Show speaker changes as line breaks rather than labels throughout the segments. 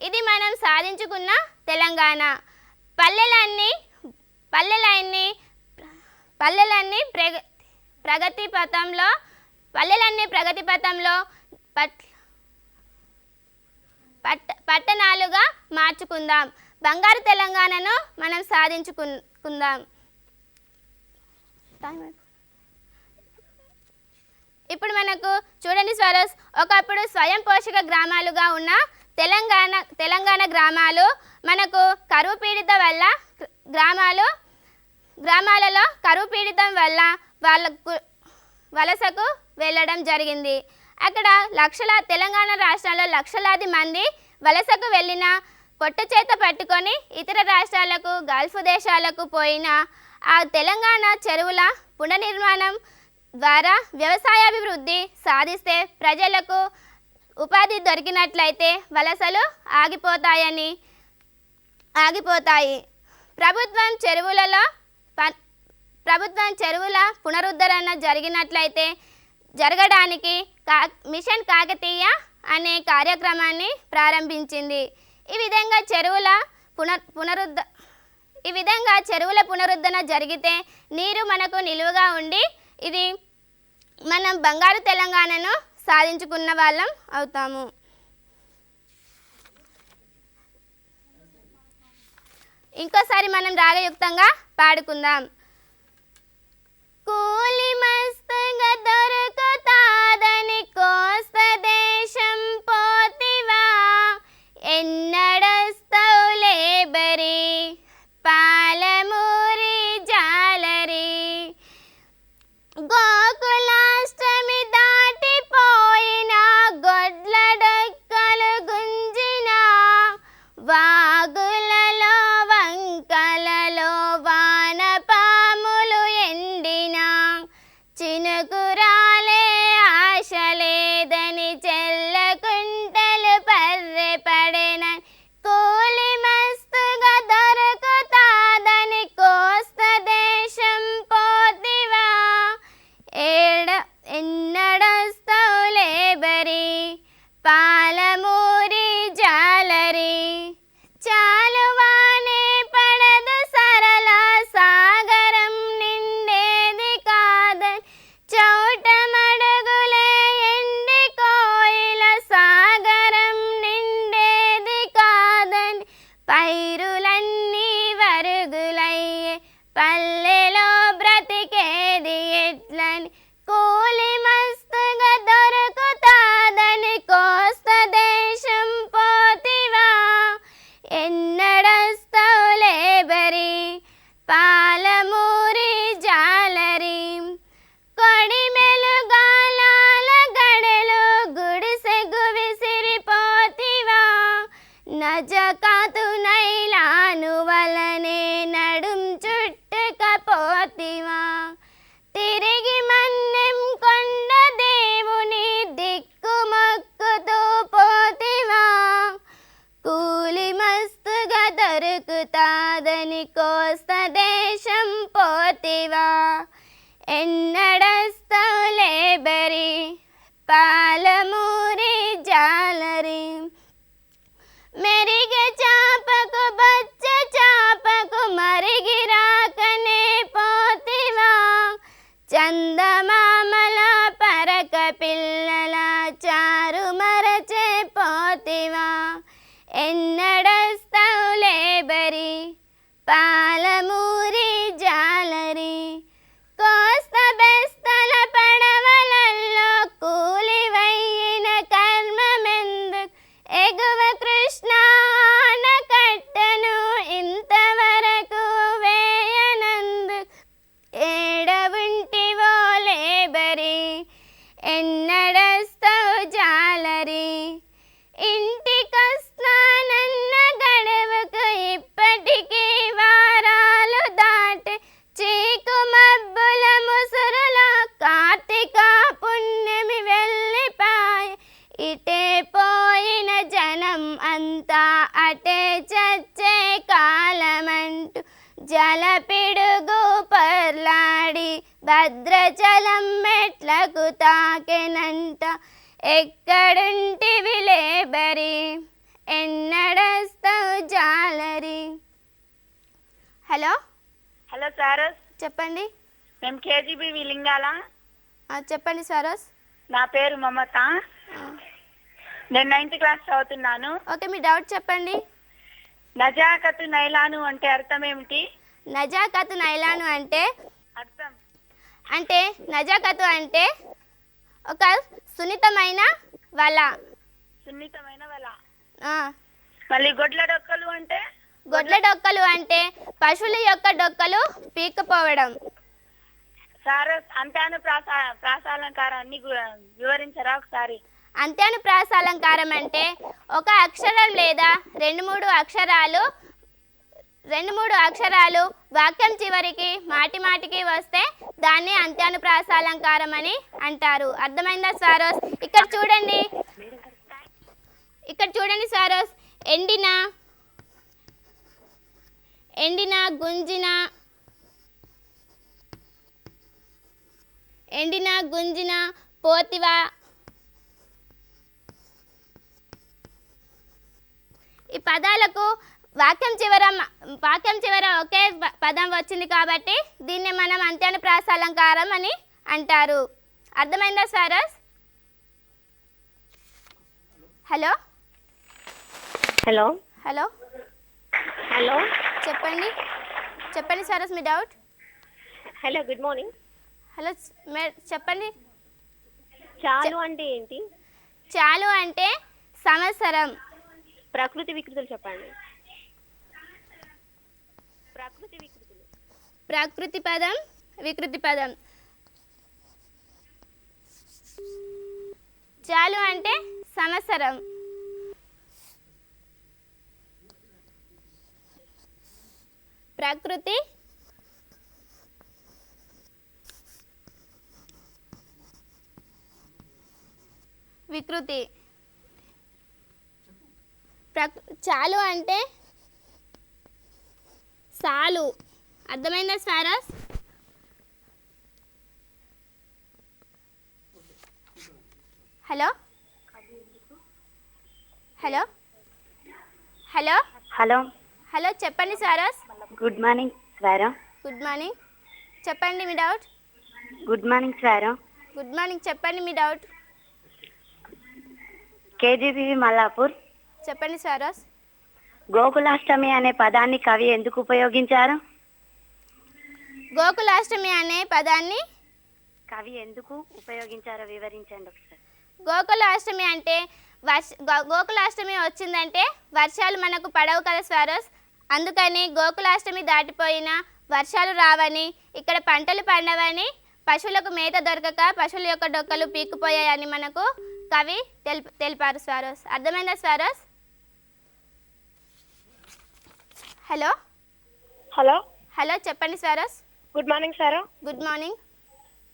ఇది మనం సాధించుకున్న తెలంగాణ. పల్లెలన్నీ పల్లెలన్నీ పల్లెలన్నీ ప్రగతి పథంలో పట్టణాలుగా మార్చుకుందాం. బంగారు తెలంగాణను మనం సాధించుకుందాం. ఇప్పుడు మనకు చూడండి స్వరస్, ఒకప్పుడు స్వయం పోషక గ్రామాలుగా ఉన్న తెలంగాణ గ్రామాలు మనకు కరువు పీడిత వల్ల గ్రామాలలో కరువు పీడితం వల్ల వాళ్ళకు వలసకు వెళ్ళడం జరిగింది. అక్కడ తెలంగాణ రాష్ట్రంలో లక్షలాది మంది వలసకు వెళ్ళిన పొట్ట చేత పట్టుకొని ఇతర రాష్ట్రాలకు గల్ఫ్ దేశాలకు పోయిన ఆ తెలంగాణ చెరువుల పునర్నిర్మాణం ద్వారా వ్యవసాయాభివృద్ధి సాధిస్తే ప్రజలకు ఉపాధి దొరికినట్లయితే వలసలు ఆగిపోతాయి. ప్రభుత్వం చెరువుల పునరుద్ధరణ జరగడానికి మిషన్ కాకతీయ అనే కార్యక్రమాన్ని ప్రారంభించింది. ఈ విధంగా చెరువుల పునరుద్ధరణ జరిగితే నీరు మనకు నిలువగా ఉండి ఇది మనం బంగారు తెలంగాణను సాధించుకున్న వాళ్ళం అవుతాము. ఇంకోసారి మనం రాగయుక్తంగా పాడుకుందాం. కూలి మస్తుగా దొరుకుతాదని కోస్త దేశం పోతివా, ఎన్నడస్తవు లేబరి పాలమూరి జాలరి, గోకులాష్టమి దాటిపోయిన గొడ్ల డొక్కలు గుంజిన, వాగులలో వంకలలో వానపాములు ఎండిన, చినుకురాలే ఆశ లేదని చెల్లకుంటలు పర్రెపడెన, కూలి మస్తుగా దొరుకుతాదని కోస్త దేశం పోతివా, ఎన్నడస్తవు లేబరి పాలమూరి జాలరి, చాలువానే పడదు సరళ సాగరం నిండేది కాదని, చౌటమడుగులే ఎండి కోయిల సాగరం నిండేది కాదని, పైరులన్నీ వరుగులయ్యే పల్లెలో బ్రతికేది ఎట్లని, కూలి మస్తుగా దొరుకుతాదని కోస్త దేశం పోతివా, ఎన్నడస్తవు లేబరి పాలమూరి జాలరి, కొడి మెలుగాలాల గడెలు గుడిసెగు విసిరిపోతివా, నజకాతు నైలాను వలనే నడుం చుట్టుకపోతివా, తిరిగి మన్నెం కొండ దేవుని దిక్కు మొక్కుతూ పోతివా, కూలి మస్తుగా దొరుకుతాదని కోస్త దేశం పోతివా, ఎన్నడస్తవు లేబరి పాలమూరి జాలరి, మెరిగ చాపకు బచ్చ చాపకు మరిగి రాకనే పోతివా, చందమామల పరక పిల్లల చారు మరచే పోతివా, ఎన్నడస్తవు లేబరి పాలమూరి జాలరి, కోస్త బెస్తల పడవలల్లో కూలివైన కర్మమెందుకు, ఎగువ కృష్ణాన కట్టను ఇంతవరకు వేయనందుకు, ఏడవుంటివో లేబరి ఎన్నడస్తవు జాలరి, ఇంటికొస్తానన్న గడువుకు ఇప్పటికీ వారాలు దాటి, చీకు మబ్బుల ముసురులో కార్తీక పుణ్యమి వెళ్ళిపాయ, ఇటే పోయిన జనం అంతా అటే చచ్చే కాలమంటూ జలపిడుగు పర్లాడి భద్రాచలం మెట్లకు తాకెనంట, ఎక్కడుంటివి లేబరి ఎన్నడ హలో
హలో సారస్,
చెప్పండి.
మేము కేజీబీవి లింగాల.
చెప్పండి సారస్.
నా పేరు మమత. నేను 9th క్లాస్ చదువుతున్నాను.
ఓకే, మీ డౌట్ చెప్పండి.
నజాకతు నైలాను అంటే అర్థం ఏమిటి?
నజాకతు నైలాను అంటే
అర్థం
అంటే నజాకతు అంటే ఒక సున్నితమైన వల.
సున్నితమైన వల.
ఆ,
మళ్ళీ గొడ్ల డొక్కలు అంటే?
గొడ్ల డొక్కలు అంటే పశువుల యొక్క డొక్కలు పీక్కుపోవడం.
సారస్, అంత్యాను ప్రాసాలంకారాన్ని వివరించరా ఒకసారి?
అంత్యానుప్రాసాలంకారం అంటే ఒక అక్షరం లేదా రెండు మూడు అక్షరాలు వాక్యం చివరికి మాటి మాటికి వస్తే దాన్ని అంత్యానుప్రాసాలంకారం అని అంటారు. అర్థమైందా సారోస్? ఇక్కడ చూడండి సారోస్. ఎండిన గుంజిన పోతివా, ఈ పదాలకు వాక్యం చివర ఒకే పదం వచ్చింది కాబట్టి దీన్ని మనం అంత్యానుప్రాసాలంకారం అని అంటారు. అర్థమైందా సారస్? హలో
హలో
హలో
హలో
చెప్పండి సారస్, మీ doubt.
Hello, good morning.
Hello చెప్పండి.
చాలు అంటే ఏంటి?
చాలు అంటే సంవత్సరం.
ప్రకృతి వికృతులు చెప్పండి. ప్రకృతి వికృతులు.
ప్రకృతి పదం, వికృతి పదం. చాలు అంటే సంవత్సరం. ప్రకృతి వికృతి. చాలు అంటే సాలు. అర్థమైందా సారస్? Hello hello hello
hello
hello చెప్పండి సారస్.
Good morning Swara.
Good morning, చెప్పండి మీ doubt.
Good morning Swara.
Good morning, చెప్పండి మీ డౌట్.
కేజీబీవి మల్లాపూర్.
చెప్పండి సారస్.
గోకులాష్టమి అనే పదాన్ని కవి ఎందుకు ఉపయోగించారు?
గోకులాష్టమి అనే పదాన్ని
కవి ఎందుకు ఉపయోగించారో వివరించండి ఒకసారి.
గోకులాష్టమి అంటే గోకులాష్టమి వచ్చిందంటే వర్షాలు మనకు పడవు కదా సారస్. అందుకని గోకులాష్టమి దాటిపోయినా వర్షాలు రావని, ఇక్కడ పంటలు పండవని, పశువులకు మేత దొరకక పశువుల యొక్క డొక్కలు పీక్కుపోయాయని మనకు కవి తెలిపారు సారస్. అర్థమైందా సారస్? హలో
హలో
హలో చెప్పండి సారస్.
Good morning sir.
Good morning,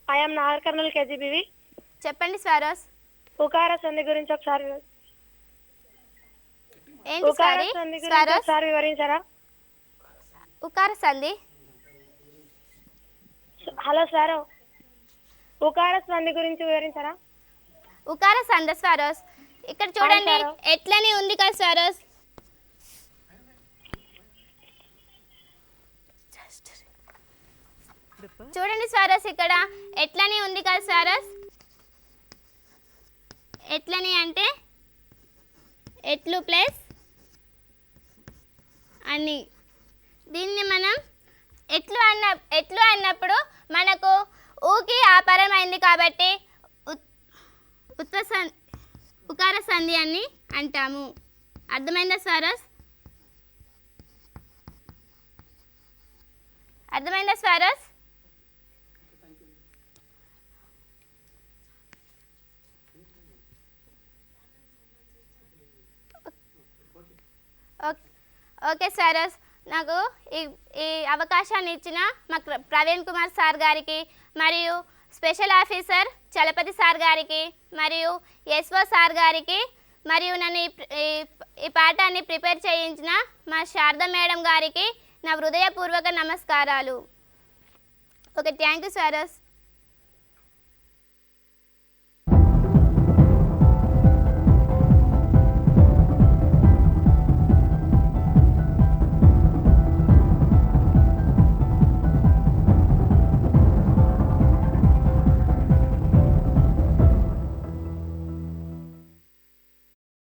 I'm Nagar Kurnool KGBV.
చెప్పండి సారస్.
ఉకార సంధి గురించి ఒకసారి
ఏంటి సారస్?
ఒకసారి వివరించరా?
ఉకార సంధి.
హలో సారు, ఉకార సంధి గురించి వివరించరా?
ఉకార సంధి సారస్. ఇక్కడ చూడండి ఎట్లని ఉంది కదా సారస్. చూడండి సారస్, ఇక్కడ ఎట్లని ఉంది కదా సారస్. ఎట్లని అంటే ఎట్లు ప్లస్ అని. దీన్ని మనం ఎట్లు అన్నప్పుడు మనకు ఊకి ఆపరమైంది కాబట్టి ఉకార సంధి అని అంటాము. అర్థమైందా సారస్? అర్థమైందా సారస్? ఓకే సారస్, నాకు ఈ అవకాశాన్ని ఇచ్చిన మా ప్రవీణ్ కుమార్ సార్ గారికి, మరియు స్పెషల్ ఆఫీసర్ చలపతి సార్ గారికి, మరియు ఎస్ఓ సార్ గారికి, మరియు నన్ను ఈ పాఠాన్ని ప్రిపేర్ చేయించిన మా శారద మేడం గారికి నా హృదయపూర్వక నమస్కారాలు. Okay, thank you saris.